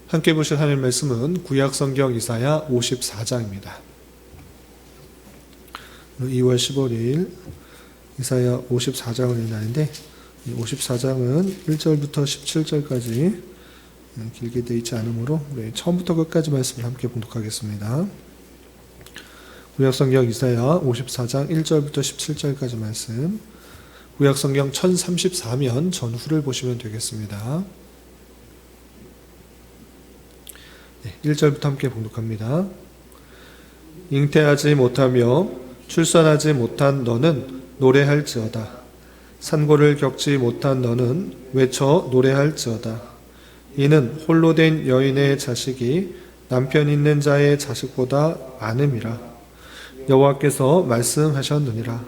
함께 보실 하나님 말씀은 구약성경 이사야 54장입니다. 2월 15일 이사야 54장을 읽는다는데 54장은 1절부터 17절까지 길게 되어 있지 않으므로 처음부터 끝까지 말씀을 함께 봉독하겠습니다. 구약성경 이사야 54장 1절부터 17절까지 말씀, 구약성경 1034면 전후를 보시면 되겠습니다. 1절부터 함께 봉독합니다. 잉태하지 못하며 출산하지 못한 너는 노래할지어다. 산고를 겪지 못한 너는 외쳐 노래할지어다. 이는 홀로 된 여인의 자식이 남편 있는 자의 자식보다 많음이라. 여호와께서 말씀하셨느니라.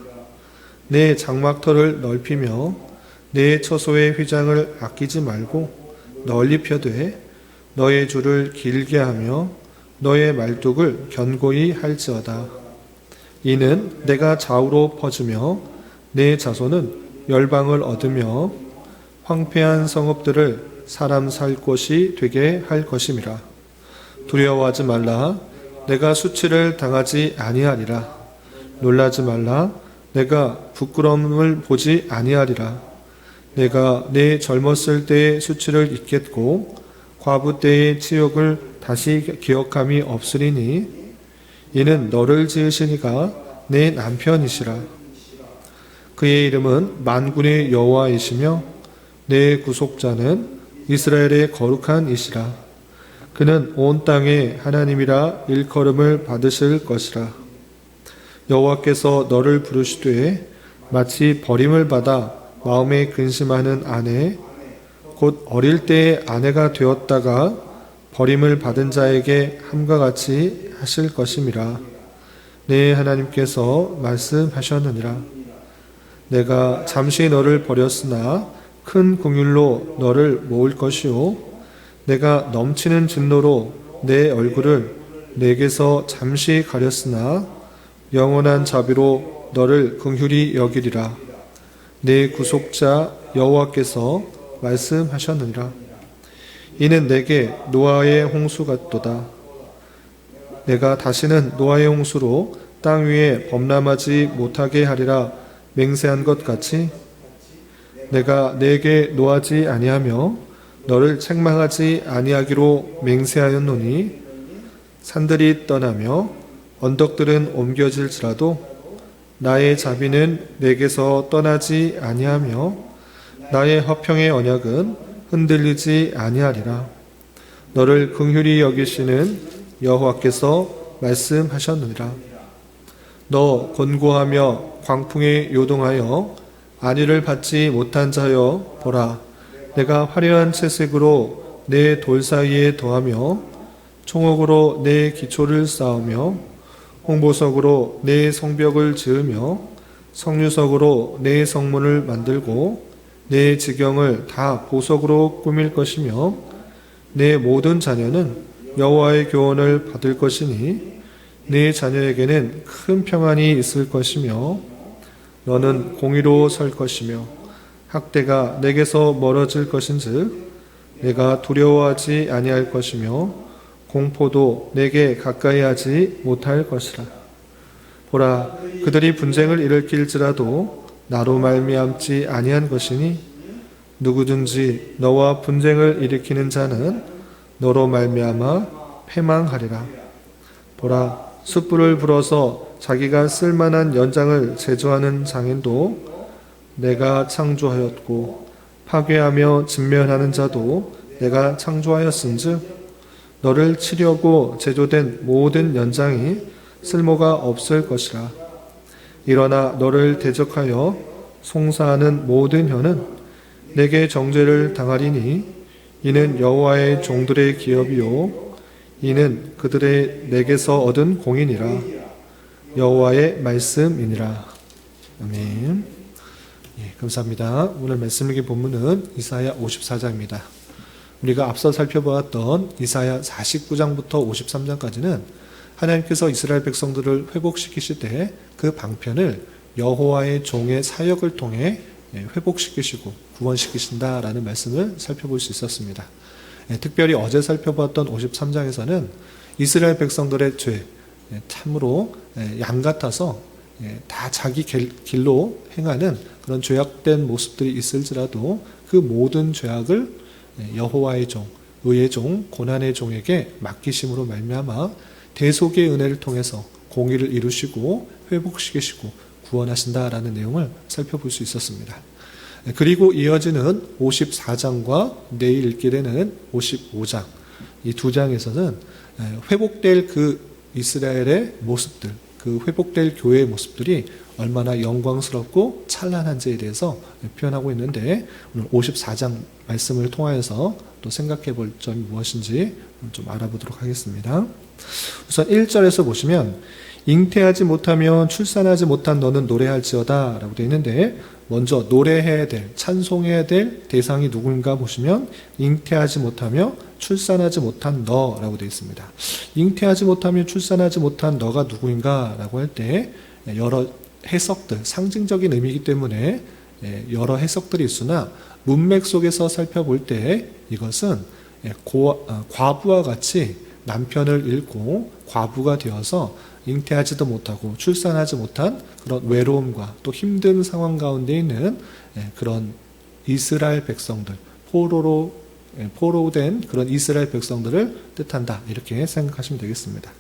내 장막터를 넓히며 내 처소의 휘장을 아끼지 말고 널리 펴되 너의 줄을 길게 하며 너의 말뚝을 견고히 할지어다. 이는 내가 좌우로 퍼주며 내 자손은 열방을 얻으며 황폐한 성읍들을 사람 살 곳이 되게 할 것임이라. 두려워하지 말라. 내가 수치를 당하지 아니하리라. 놀라지 말라. 내가 부끄러움을 보지 아니하리라. 내가 내 젊었을 때의 수치를 잊겠고 과부 때의 치욕을 다시 기억함이 없으리니 이는 너를 지으시니가 내 남편이시라. 그의 이름은 만군의 여호와이시며 내 구속자는 이스라엘의 거룩한 이시라. 그는 온 땅의 하나님이라 일컬음을 받으실 것이라. 여호와께서 너를 부르시되 마치 버림을 받아 마음에 근심하는 아내 곧 어릴 때의 아내가 되었다가 버림을 받은 자에게 함과 같이 하실 것임이라. 내 하나님께서 말씀하셨느니라. 내가 잠시 너를 버렸으나 큰 긍휼로 너를 모을 것이요 내가 넘치는 진노로 내 얼굴을 내게서 잠시 가렸으나 영원한 자비로 너를 긍휼히 여기리라. 내 구속자 여호와께서 말씀하셨느니라. 이는 내게 노아의 홍수 같도다. 내가 다시는 노아의 홍수로 땅 위에 범람하지 못하게 하리라 맹세한 것 같이 내가 내게 노하지 아니하며 너를 책망하지 아니하기로 맹세하였노니 산들이 떠나며 언덕들은 옮겨질지라도 나의 자비는 내게서 떠나지 아니하며 나의 화평의 언약은 흔들리지 아니하리라. 너를 긍휼히 여기시는 여호와께서 말씀하셨느니라. 너 곤고하며 광풍에 요동하여 안위를 받지 못한 자여 보라. 내가 화려한 채색으로 내 돌 사이에 더하며 총옥으로 내 기초를 쌓으며 홍보석으로 내 성벽을 지으며 성류석으로 내 성문을 만들고 내 지경을 다 보석으로 꾸밀 것이며 내 모든 자녀는 여호와의 교훈을 받을 것이니 네 자녀에게는 큰 평안이 있을 것이며 너는 공의로 설 것이며 학대가 내게서 멀어질 것인즉 내가 두려워하지 아니할 것이며 공포도 내게 가까이 하지 못할 것이라. 보라, 그들이 분쟁을 일으킬지라도 나로 말미암지 아니한 것이니 누구든지 너와 분쟁을 일으키는 자는 너로 말미암아 패망하리라. 보라, 숯불을 불어서 자기가 쓸만한 연장을 제조하는 장인도 내가 창조하였고 파괴하며 진멸하는 자도 내가 창조하였은즉 너를 치려고 제조된 모든 연장이 쓸모가 없을 것이라. 일어나 너를 대적하여 송사하는 모든 혀는 내게 정죄를 당하리니 이는 여호와의 종들의 기업이요 이는 그들의 내게서 얻은 공인이라. 여호와의 말씀이니라. 아멘. 감사합니다. 오늘 말씀의 본문은 이사야 54장입니다. 우리가 앞서 살펴보았던 이사야 49장부터 53장까지는 하나님께서 이스라엘 백성들을 회복시키실 때 그 방편을 여호와의 종의 사역을 통해 회복시키시고 구원시키신다라는 말씀을 살펴볼 수 있었습니다. 특별히 어제 살펴봤던 53장에서는 이스라엘 백성들의 죄, 참으로 양 같아서 다 자기 길로 행하는 그런 죄악된 모습들이 있을지라도 그 모든 죄악을 여호와의 종, 의의 종, 고난의 종에게 맡기심으로 말미암아 대속의 은혜를 통해서 공의를 이루시고 회복시키시고 구원하신다라는 내용을 살펴볼 수 있었습니다. 그리고 이어지는 54장과 내일 읽게 되는 55장, 이 두 장에서는 회복될 그 이스라엘의 모습들, 그 회복될 교회의 모습들이 얼마나 영광스럽고 찬란한지에 대해서 표현하고 있는데, 오늘 54장 말씀을 통하여서 또 생각해 볼 점이 무엇인지 좀 알아보도록 하겠습니다. 우선 1절에서 보시면 잉태하지 못하면 출산하지 못한 너는 노래할지어다 라고 되어 있는데, 먼저 노래해야 될, 찬송해야 될 대상이 누구인가 보시면 잉태하지 못하며 출산하지 못한 너라고 되어 있습니다. 잉태하지 못하며 출산하지 못한 너가 누구인가 라고 할 때 여러 해석들, 상징적인 의미이기 때문에 여러 해석들이 있으나 문맥 속에서 살펴볼 때 이것은 과부와 같이 남편을 잃고 과부가 되어서 잉태하지도 못하고 출산하지 못한 그런 외로움과 또 힘든 상황 가운데 있는 그런 이스라엘 백성들, 포로된 그런 이스라엘 백성들을 뜻한다, 이렇게 생각하시면 되겠습니다.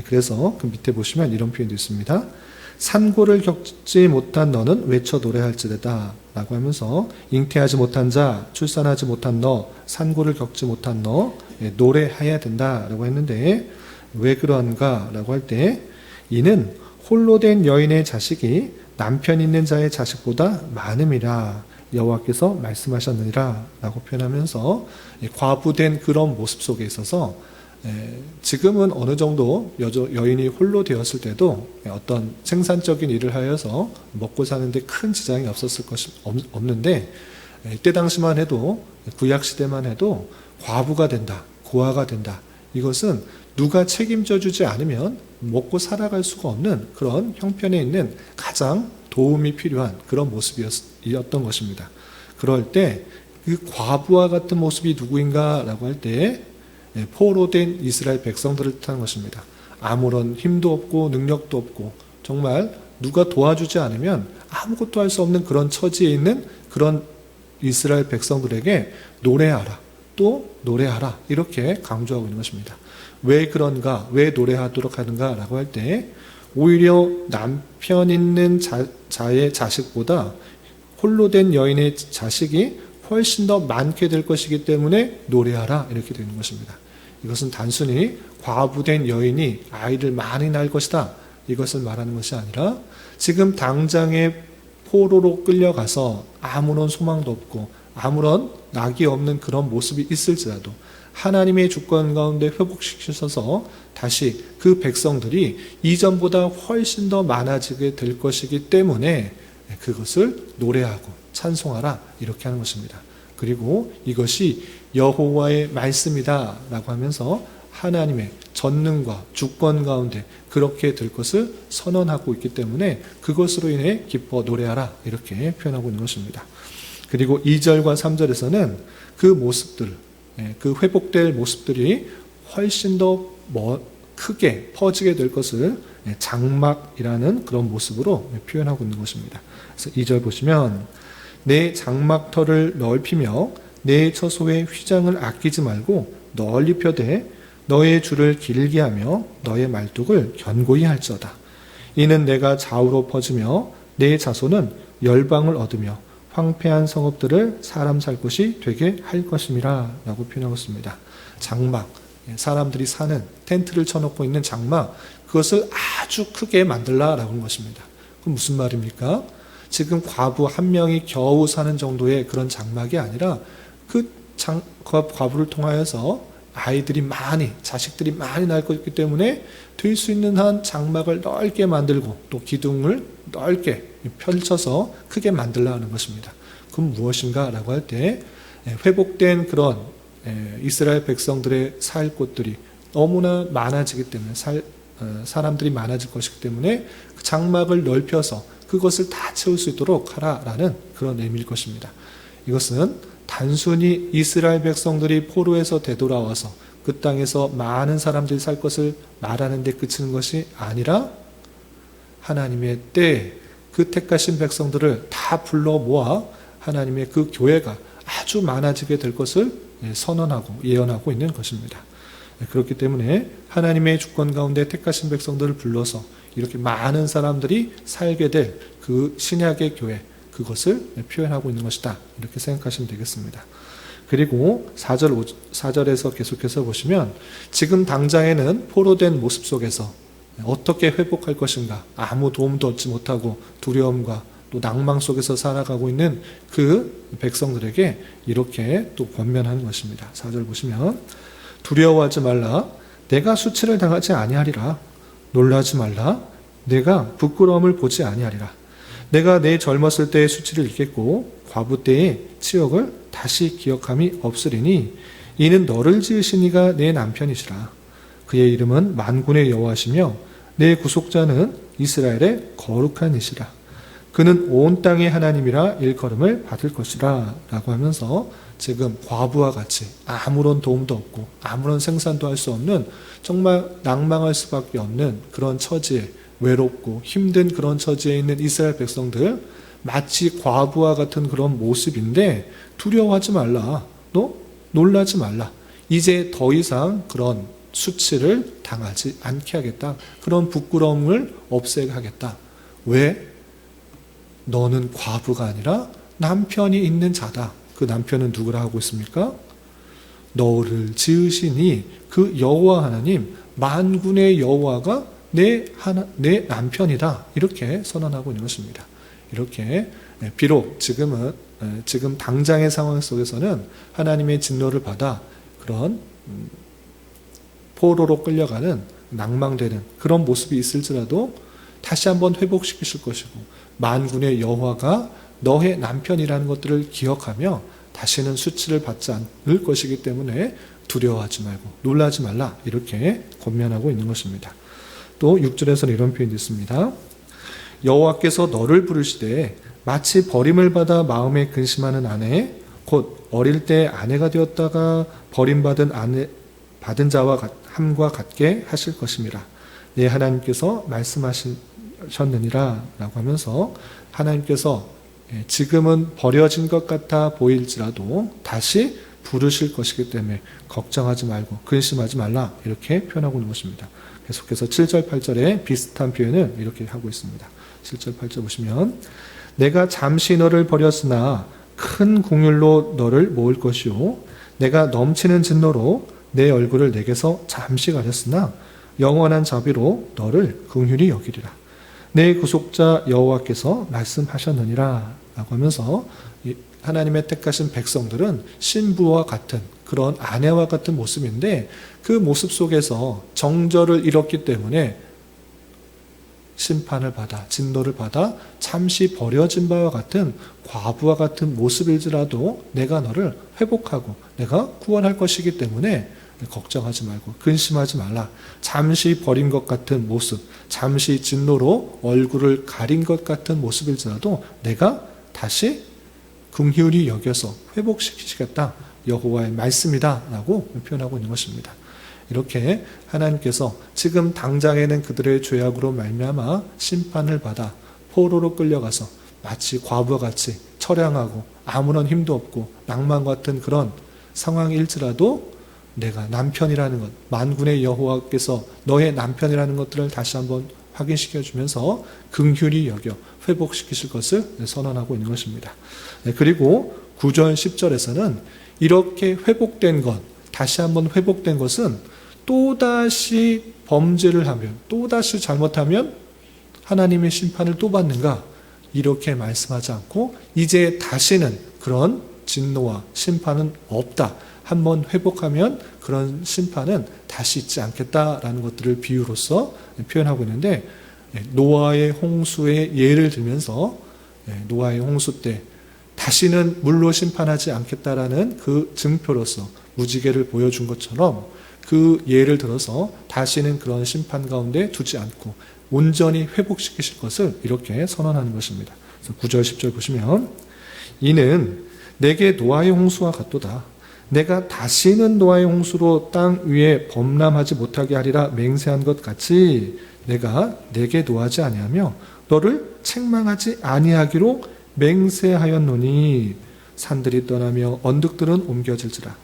그래서 그 밑에 보시면 이런 표현도 있습니다. 산고를 겪지 못한 너는 외쳐 노래할지로다 라고 하면서 잉태하지 못한 자, 출산하지 못한 너, 산고를 겪지 못한 너, 노래해야 된다라고 했는데, 왜 그러한가 라고 할 때, 이는 홀로 된 여인의 자식이 남편 있는 자의 자식보다 많음이라 여호와께서 말씀하셨느니라 라고 표현하면서, 과부된 그런 모습 속에 있어서 지금은 어느 정도 여인이 홀로 되었을 때도 어떤 생산적인 일을 하여서 먹고 사는데 큰 지장이 없는데, 이때 당시만 해도, 구약시대만 해도 과부가 된다, 고아가 된다, 이것은 누가 책임져 주지 않으면 먹고 살아갈 수가 없는 그런 형편에 있는 가장 도움이 필요한 그런 모습이었던 것입니다. 그럴 때 그 과부와 같은 모습이 누구인가 라고 할 때 포로된 이스라엘 백성들을 뜻하는 것입니다. 아무런 힘도 없고 능력도 없고 정말 누가 도와주지 않으면 아무것도 할 수 없는 그런 처지에 있는 그런 이스라엘 백성들에게 노래하라, 또 노래하라, 이렇게 강조하고 있는 것입니다. 왜 그런가, 왜 노래하도록 하는가 라고 할 때, 오히려 남편 있는 자의 자식보다 홀로 된 여인의 자식이 훨씬 더 많게 될 것이기 때문에 노래하라, 이렇게 되는 것입니다. 이것은 단순히 과부된 여인이 아이를 많이 낳을 것이다, 이것을 말하는 것이 아니라, 지금 당장에 포로로 끌려가서 아무런 소망도 없고 아무런 낙이 없는 그런 모습이 있을지라도 하나님의 주권 가운데 회복시키셔서 다시 그 백성들이 이전보다 훨씬 더 많아지게 될 것이기 때문에 그것을 노래하고 찬송하라, 이렇게 하는 것입니다. 그리고 이것이 여호와의 말씀이다 라고 하면서 하나님의 전능과 주권 가운데 그렇게 될 것을 선언하고 있기 때문에 그것으로 인해 기뻐 노래하라, 이렇게 표현하고 있는 것입니다. 그리고 2절과 3절에서는 그 모습들, 그 회복될 모습들이 훨씬 더 크게 퍼지게 될 것을 장막이라는 그런 모습으로 표현하고 있는 것입니다. 그래서 2절 보시면, 내 장막터를 넓히며 내 처소의 휘장을 아끼지 말고 널리 펴되 너의 줄을 길게 하며 너의 말뚝을 견고히 할지어다. 이는 내가 좌우로 퍼지며 내 자손은 열방을 얻으며 황폐한 성읍들을 사람 살 곳이 되게 할 것임이라 라고 표현하고 있습니다. 장막, 사람들이 사는 텐트를 쳐놓고 있는 장막, 그것을 아주 크게 만들라 라고 하는 것입니다. 그럼 무슨 말입니까? 지금 과부 한 명이 겨우 사는 정도의 그런 장막이 아니라 그 과부를 통하여서 아이들이 많이, 자식들이 많이 낳을 것이기 때문에 될 수 있는 한 장막을 넓게 만들고 또 기둥을 넓게 펼쳐서 크게 만들라 하는 것입니다. 그럼 무엇인가 라고 할 때, 회복된 그런 이스라엘 백성들의 살 곳들이 너무나 많아지기 때문에, 사람들이 많아질 것이기 때문에 그 장막을 넓혀서 그것을 다 채울 수 있도록 하라라는 그런 의미일 것입니다. 이것은 단순히 이스라엘 백성들이 포로에서 되돌아와서 그 땅에서 많은 사람들이 살 것을 말하는 데 그치는 것이 아니라 하나님의 때에 그 택하신 백성들을 다 불러 모아 하나님의 그 교회가 아주 많아지게 될 것을 선언하고 예언하고 있는 것입니다. 그렇기 때문에 하나님의 주권 가운데 택하신 백성들을 불러서 이렇게 많은 사람들이 살게 될 그 신약의 교회, 그것을 표현하고 있는 것이다. 이렇게 생각하시면 되겠습니다. 그리고 4절에서 계속해서 보시면 지금 당장에는 포로된 모습 속에서 어떻게 회복할 것인가, 아무 도움도 얻지 못하고 두려움과 또 낭망 속에서 살아가고 있는 그 백성들에게 이렇게 또 권면하는 것입니다. 4절 보시면 두려워하지 말라. 내가 수치를 당하지 아니하리라. 놀라지 말라. 내가 부끄러움을 보지 아니하리라. 내가 내 젊었을 때의 수치를 잊겠고 과부 때의 치욕을 다시 기억함이 없으리니 이는 너를 지으신 이가 내 남편이시라. 그의 이름은 만군의 여호와시며 내 구속자는 이스라엘의 거룩한 이시라. 그는 온 땅의 하나님이라 일컬음을 받을 것이라 라고 하면서 지금 과부와 같이 아무런 도움도 없고 아무런 생산도 할 수 없는 정말 낭망할 수밖에 없는 그런 처지에 외롭고 힘든 그런 처지에 있는 이스라엘 백성들, 마치 과부와 같은 그런 모습인데 두려워하지 말라. 너 놀라지 말라. 이제 더 이상 그런 수치를 당하지 않게 하겠다. 그런 부끄러움을 없애게 하겠다. 왜? 너는 과부가 아니라 남편이 있는 자다. 그 남편은 누구라 하고 있습니까? 너를 지으시니 그 여호와 하나님, 만군의 여호와가 내 남편이다. 이렇게 선언하고 있는 것입니다. 이렇게 비록 지금 당장의 상황 속에서는 하나님의 진노를 받아 그런 포로로 끌려가는 낭망되는 그런 모습이 있을지라도 다시 한번 회복시키실 것이고 만군의 여호와가 너의 남편이라는 것들을 기억하며 다시는 수치를 받지 않을 것이기 때문에 두려워하지 말고 놀라지 말라. 이렇게 권면하고 있는 것입니다. 또 6절에서는 이런 표현이 있습니다. 여호와께서 너를 부르시되 마치 버림을 받아 마음에 근심하는 아내 곧 어릴 때 아내가 되었다가 버림받은 아내 받은 자와 함과 같게 하실 것임이라. 네, 하나님께서 말씀하셨느니라 라고 하면서 하나님께서 지금은 버려진 것 같아 보일지라도 다시 부르실 것이기 때문에 걱정하지 말고 근심하지 말라. 이렇게 표현하고 있는 것입니다. 계속해서 7절 8절에 비슷한 표현을 이렇게 하고 있습니다. 7절 8절 보시면 내가 잠시 너를 버렸으나 큰 긍휼로 너를 모을 것이요 내가 넘치는 진노로 내 얼굴을 내게서 잠시 가렸으나 영원한 자비로 너를 긍휼히 여기리라. 내 구속자 여호와께서 말씀하셨느니라 라고 하면서 하나님의 택하신 백성들은 신부와 같은 그런 아내와 같은 모습인데 그 모습 속에서 정절을 잃었기 때문에 심판을 받아 진노를 받아 잠시 버려진 바와 같은 과부와 같은 모습일지라도 내가 너를 회복하고 내가 구원할 것이기 때문에 걱정하지 말고 근심하지 말라. 잠시 버린 것 같은 모습, 잠시 진노로 얼굴을 가린 것 같은 모습일지라도 내가 다시 긍휼히 여겨서 회복시키시겠다. 여호와의 말씀이다 라고 표현하고 있는 것입니다. 이렇게 하나님께서 지금 당장에는 그들의 죄악으로 말미암아 심판을 받아 포로로 끌려가서 마치 과부와 같이 처량하고 아무런 힘도 없고 낭만 같은 그런 상황일지라도 내가 남편이라는 것, 만군의 여호와께서 너의 남편이라는 것들을 다시 한번 확인시켜 주면서 긍휼히 여겨 회복시키실 것을 선언하고 있는 것입니다. 그리고 9절 10절에서는 이렇게 회복된 것, 다시 한번 회복된 것은 또다시 범죄를 하면, 또다시 잘못하면 하나님의 심판을 또 받는가? 이렇게 말씀하지 않고 이제 다시는 그런 진노와 심판은 없다. 한번 회복하면 그런 심판은 다시 있지 않겠다라는 것들을 비유로서 표현하고 있는데 노아의 홍수의 예를 들면서 노아의 홍수 때 다시는 물로 심판하지 않겠다라는 그 증표로서 무지개를 보여준 것처럼 그 예를 들어서 다시는 그런 심판 가운데 두지 않고 온전히 회복시키실 것을 이렇게 선언하는 것입니다. 그래서 9절 10절 보시면 이는 내게 노아의 홍수와 같도다. 내가 다시는 노아의 홍수로 땅 위에 범람하지 못하게 하리라 맹세한 것 같이 내가 내게 노하지 아니하며 너를 책망하지 아니하기로 맹세하였노니 산들이 떠나며 언덕들은 옮겨질지라.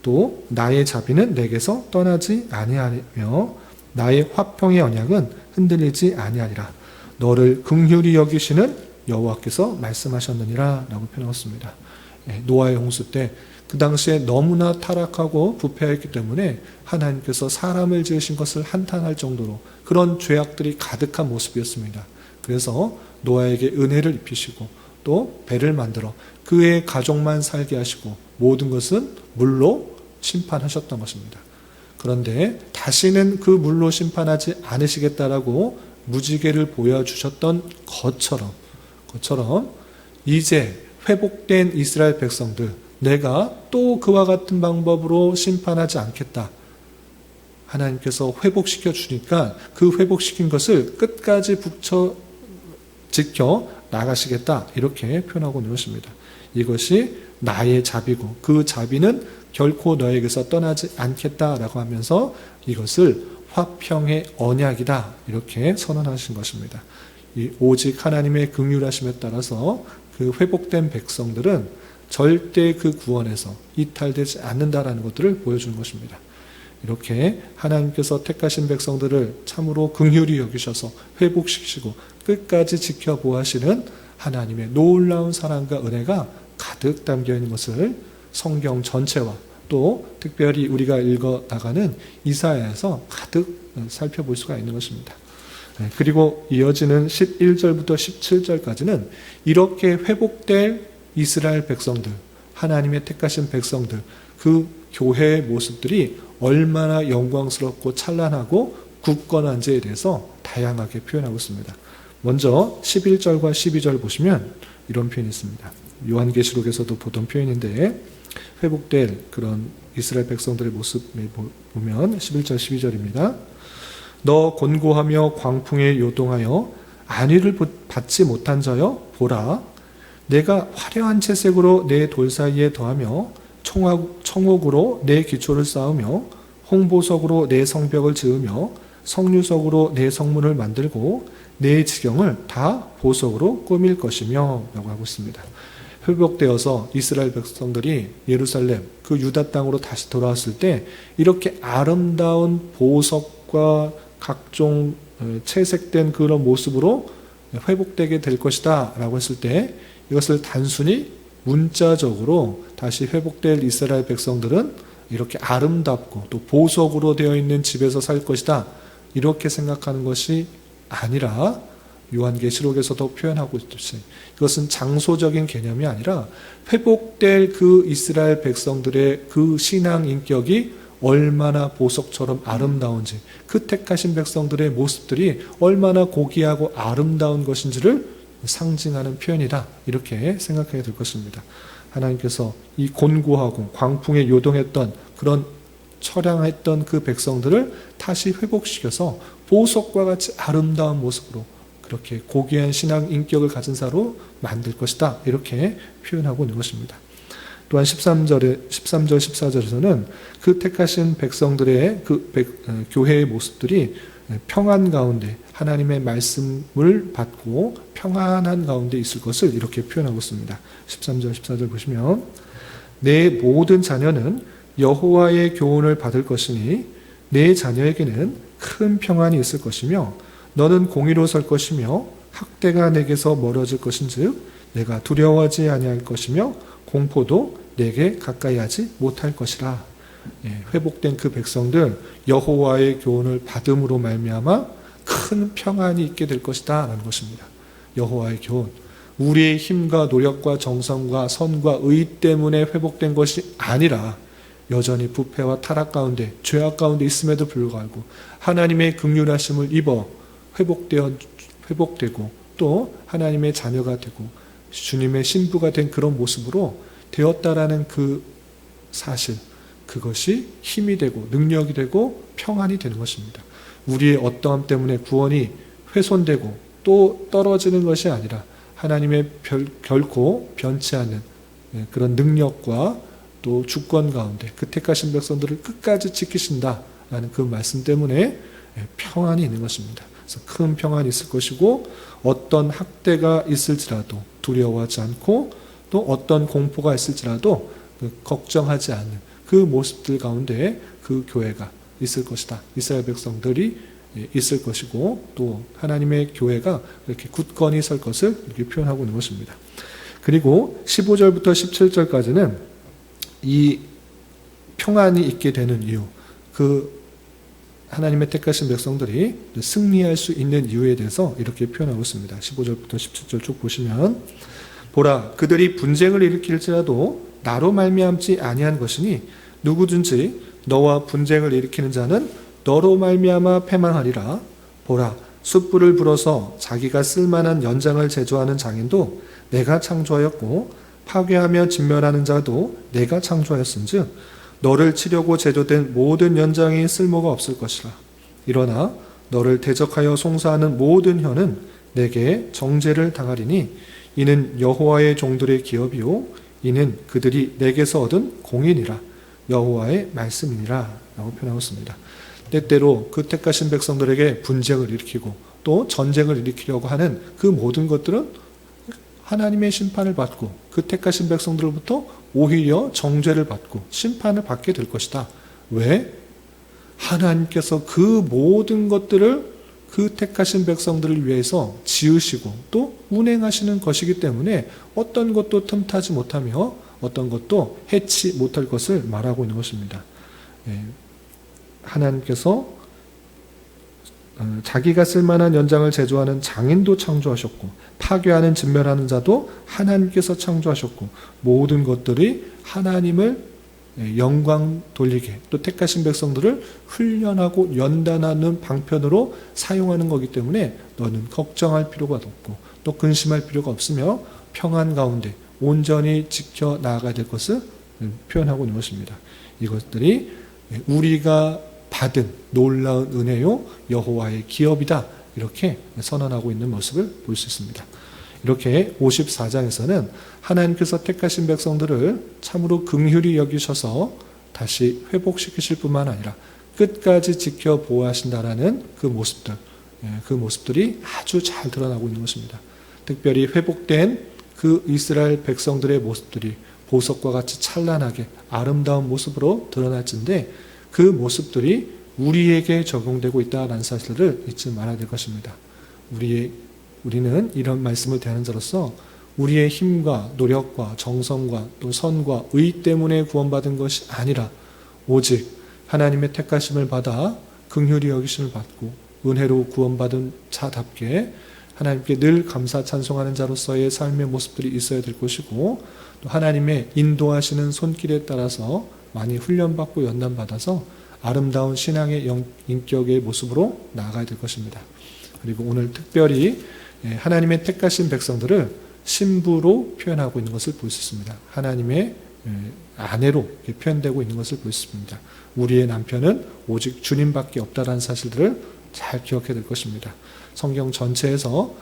또 나의 자비는 내게서 떠나지 아니하며 나의 화평의 언약은 흔들리지 아니하리라. 너를 긍휼히 여기시는 여호와께서 말씀하셨느니라 라고 표현하였습니다. 노아의 홍수 때 그 당시에 너무나 타락하고 부패했기 때문에 하나님께서 사람을 지으신 것을 한탄할 정도로 그런 죄악들이 가득한 모습이었습니다. 그래서 노아에게 은혜를 입히시고 또 배를 만들어 그의 가족만 살게 하시고 모든 것은 물로 심판하셨던 것입니다. 그런데 다시는 그 물로 심판하지 않으시겠다라고 무지개를 보여주셨던 것처럼 이제 회복된 이스라엘 백성들, 내가 또 그와 같은 방법으로 심판하지 않겠다. 하나님께서 회복시켜 주니까 그 회복시킨 것을 끝까지 지켜 나가시겠다. 이렇게 표현하고 있는 것입니다. 이것이 나의 자비고 그 자비는 결코 너에게서 떠나지 않겠다라고 하면서 이것을 화평의 언약이다. 이렇게 선언하신 것입니다. 오직 하나님의 긍휼하심에 따라서 그 회복된 백성들은 절대 그 구원에서 이탈되지 않는다라는 것들을 보여주는 것입니다. 이렇게 하나님께서 택하신 백성들을 참으로 긍휼히 여기셔서 회복시키시고 끝까지 지켜보아시는 하나님의 놀라운 사랑과 은혜가 가득 담겨 있는 것을 성경 전체와 또 특별히 우리가 읽어나가는 이사야에서 가득 살펴볼 수가 있는 것입니다. 그리고 이어지는 11절부터 17절까지는 이렇게 회복될 이스라엘 백성들, 하나님의 택하신 백성들, 그 교회의 모습들이 얼마나 영광스럽고 찬란하고 굳건한지에 대해서 다양하게 표현하고 있습니다. 먼저 11절과 12절 보시면 이런 표현이 있습니다. 요한계시록에서도 보던 표현인데 회복될 그런 이스라엘 백성들의 모습을 보면 11절 12절입니다. 너 곤고하며 광풍에 요동하여 안위를 받지 못한 자여 보라. 내가 화려한 채색으로 내 돌 사이에 더하며 청옥으로 내 기초를 쌓으며 홍보석으로 내 성벽을 지으며 석류석으로 내 성문을 만들고 내 지경을 다 보석으로 꾸밀 것이며 라고 하고 있습니다. 회복되어서 이스라엘 백성들이 예루살렘 그 유다 땅으로 다시 돌아왔을 때 이렇게 아름다운 보석과 각종 채색된 그런 모습으로 회복되게 될 것이다 라고 했을 때 이것을 단순히 문자적으로 다시 회복될 이스라엘 백성들은 이렇게 아름답고 또 보석으로 되어 있는 집에서 살 것이다 이렇게 생각하는 것이 아니라 요한계시록에서도 표현하고 있듯이 이것은 장소적인 개념이 아니라 회복될 그 이스라엘 백성들의 그 신앙 인격이 얼마나 보석처럼 아름다운지 그 택하신 백성들의 모습들이 얼마나 고귀하고 아름다운 것인지를 상징하는 표현이다 이렇게 생각하게 될 것입니다. 하나님께서 이 곤고하고 광풍에 요동했던 그런 처량했던 그 백성들을 다시 회복시켜서 보석과 같이 아름다운 모습으로 그렇게 고귀한 신앙 인격을 가진 자로 만들 것이다 이렇게 표현하고 있는 것입니다. 또한 13절 14절에서는 그 택하신 백성들의 교회의 모습들이 평안 가운데 하나님의 말씀을 받고 평안한 가운데 있을 것을 이렇게 표현하고 있습니다. 13절 14절 보시면 내 모든 자녀는 여호와의 교훈을 받을 것이니 내 자녀에게는 큰 평안이 있을 것이며 너는 공의로 설 것이며 학대가 내게서 멀어질 것인즉 내가 두려워하지 아니할 것이며 공포도 내게 가까이 하지 못할 것이라. 회복된 그 백성들 여호와의 교훈을 받음으로 말미암아 큰 평안이 있게 될 것이다 라는 것입니다. 여호와의 교훈, 우리의 힘과 노력과 정성과 선과 의 때문에 회복된 것이 아니라 여전히 부패와 타락 가운데 죄악 가운데 있음에도 불구하고 하나님의 긍휼하심을 입어 회복되고 또 하나님의 자녀가 되고 주님의 신부가 된 그런 모습으로 되었다라는 그 사실, 그것이 힘이 되고 능력이 되고 평안이 되는 것입니다. 우리의 어떠함 때문에 구원이 훼손되고 또 떨어지는 것이 아니라 하나님의 결코 변치 않는 그런 능력과 또 주권 가운데 그 택하신 백성들을 끝까지 지키신다라는 그 말씀 때문에 평안이 있는 것입니다. 그래서 큰 평안이 있을 것이고 어떤 학대가 있을지라도 두려워하지 않고 또 어떤 공포가 있을지라도 걱정하지 않는 그 모습들 가운데 그 교회가 있을 것이다. 이스라엘 백성들이 있을 것이고 또 하나님의 교회가 이렇게 굳건히 설 것을 이렇게 표현하고 있는 것입니다. 그리고 15절부터 17절까지는 이 평안이 있게 되는 이유, 그 하나님의 택하신 백성들이 승리할 수 있는 이유에 대해서 이렇게 표현하고 있습니다. 15절부터 17절 쭉 보시면 보라 그들이 분쟁을 일으킬지라도 나로 말미암지 아니한 것이니 누구든지 너와 분쟁을 일으키는 자는 너로 말미암아 패망하리라. 보라 숯불을 불어서 자기가 쓸만한 연장을 제조하는 장인도 내가 창조하였고 파괴하며 진멸하는 자도 내가 창조하였은즉 너를 치려고 제조된 모든 연장이 쓸모가 없을 것이라. 일어나 너를 대적하여 송사하는 모든 혀는 내게 정죄를 당하리니 이는 여호와의 종들의 기업이요 이는 그들이 내게서 얻은 공인이라. 여호와의 말씀이니라 라고 표현하고 있습니다. 때때로 그 택하신 백성들에게 분쟁을 일으키고 또 전쟁을 일으키려고 하는 그 모든 것들은 하나님의 심판을 받고 그 택하신 백성들로부터 오히려 정죄를 받고 심판을 받게 될 것이다. 왜? 하나님께서 그 모든 것들을 그 택하신 백성들을 위해서 지으시고 또 운행하시는 것이기 때문에 어떤 것도 틈타지 못하며 어떤 것도 해치 못할 것을 말하고 있는 것입니다. 하나님께서 자기가 쓸만한 연장을 제조하는 장인도 창조하셨고 파괴하는 진멸하는 자도 하나님께서 창조하셨고 모든 것들이 하나님을 영광 돌리게 또 택하신 백성들을 훈련하고 연단하는 방편으로 사용하는 거기 때문에 너는 걱정할 필요가 없고 또 근심할 필요가 없으며 평안 가운데 온전히 지켜 나아가야 될 것을 표현하고 있는 것입니다. 이것들이 우리가 받은 놀라운 은혜요 여호와의 기업이다 이렇게 선언하고 있는 모습을 볼 수 있습니다. 이렇게 54장에서는 하나님께서 택하신 백성들을 참으로 긍휼히 여기셔서 다시 회복시키실 뿐만 아니라 끝까지 지켜 보호하신다라는 그 모습들, 그 모습들이 아주 잘 드러나고 있는 것입니다. 특별히 회복된 그 이스라엘 백성들의 모습들이 보석과 같이 찬란하게 아름다운 모습으로 드러날진데 그 모습들이 우리에게 적용되고 있다는 사실을 잊지 말아야 될 것입니다. 우리는 이런 말씀을 대하는 자로서 우리의 힘과 노력과 정성과 또 선과 의 때문에 구원받은 것이 아니라 오직 하나님의 택하심을 받아 긍휼히 여기심을 받고 은혜로 구원받은 자답게 하나님께 늘 감사 찬송하는 자로서의 삶의 모습들이 있어야 될 것이고 또 하나님의 인도하시는 손길에 따라서 많이 훈련받고 연단받아서 아름다운 신앙의 인격의 모습으로 나아가야 될 것입니다. 그리고 오늘 특별히 하나님의 택하신 백성들을 신부로 표현하고 있는 것을 볼 수 있습니다. 하나님의 아내로 표현되고 있는 것을 볼 수 있습니다. 우리의 남편은 오직 주님밖에 없다라는 사실들을 잘 기억해야 될 것입니다. 성경 전체에서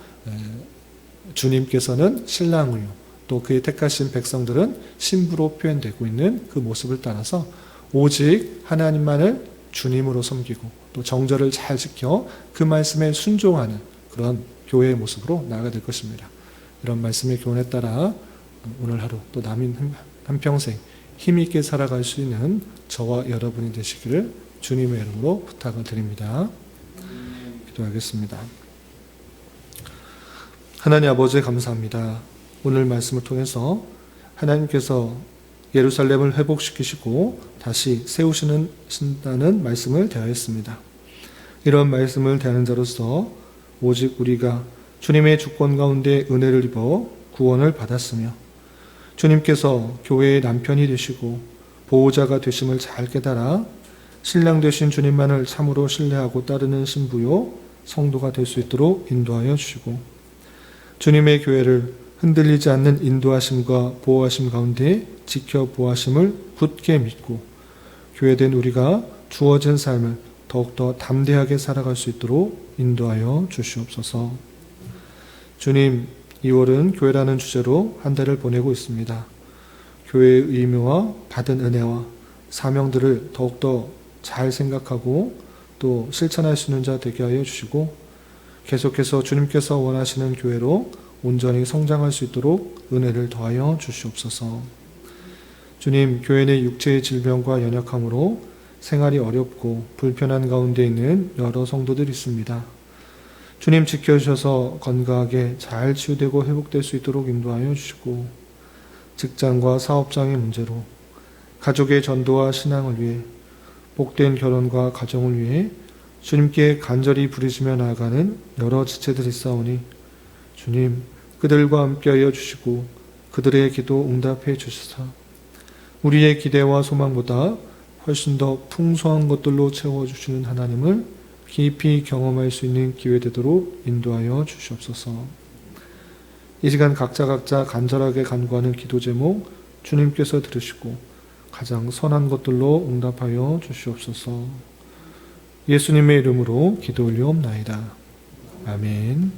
주님께서는 신랑을요, 또 그의 택하신 백성들은 신부로 표현되고 있는 그 모습을 따라서 오직 하나님만을 주님으로 섬기고 또 정절을 잘 지켜 그 말씀에 순종하는 그런 교회의 모습으로 나아가야 될 것입니다. 이런 말씀의 교훈에 따라 오늘 하루 또 남인 한평생 힘있게 살아갈 수 있는 저와 여러분이 되시기를 주님의 이름으로 부탁을 드립니다. 기도하겠습니다. 하나님 아버지 감사합니다. 오늘 말씀을 통해서 하나님께서 예루살렘을 회복시키시고 다시 세우시는 말씀을 대하였습니다. 이런 말씀을 대하는 자로서 오직 우리가 주님의 주권 가운데 은혜를 입어 구원을 받았으며 주님께서 교회의 남편이 되시고 보호자가 되심을 잘 깨달아 신랑 되신 주님만을 참으로 신뢰하고 따르는 신부요 성도가 될 수 있도록 인도하여 주시고 주님의 교회를 흔들리지 않는 인도하심과 보호하심 가운데 지켜 보호하심을 굳게 믿고 교회된 우리가 주어진 삶을 더욱더 담대하게 살아갈 수 있도록 인도하여 주시옵소서. 주님, 2월은 교회라는 주제로 한 달을 보내고 있습니다. 교회의 의무와 받은 은혜와 사명들을 더욱더 잘 생각하고 또 실천할 수 있는 자 되게 하여 주시고 계속해서 주님께서 원하시는 교회로 온전히 성장할 수 있도록 은혜를 더하여 주시옵소서. 주님, 교회 내 육체의 질병과 연약함으로 생활이 어렵고 불편한 가운데 있는 여러 성도들이 있습니다. 주님 지켜주셔서 건강하게 잘 치유되고 회복될 수 있도록 인도하여 주시고 직장과 사업장의 문제로 가족의 전도와 신앙을 위해 복된 결혼과 가정을 위해 주님께 간절히 부르시며 나아가는 여러 지체들이 있사오니 주님 그들과 함께하여 주시고 그들의 기도 응답해 주시사 우리의 기대와 소망보다 훨씬 더 풍성한 것들로 채워주시는 하나님을 깊이 경험할 수 있는 기회 되도록 인도하여 주시옵소서. 이 시간 각자 간절하게 간구하는 기도 제목 주님께서 들으시고 가장 선한 것들로 응답하여 주시옵소서. 예수님의 이름으로 기도 올리옵나이다. 아멘.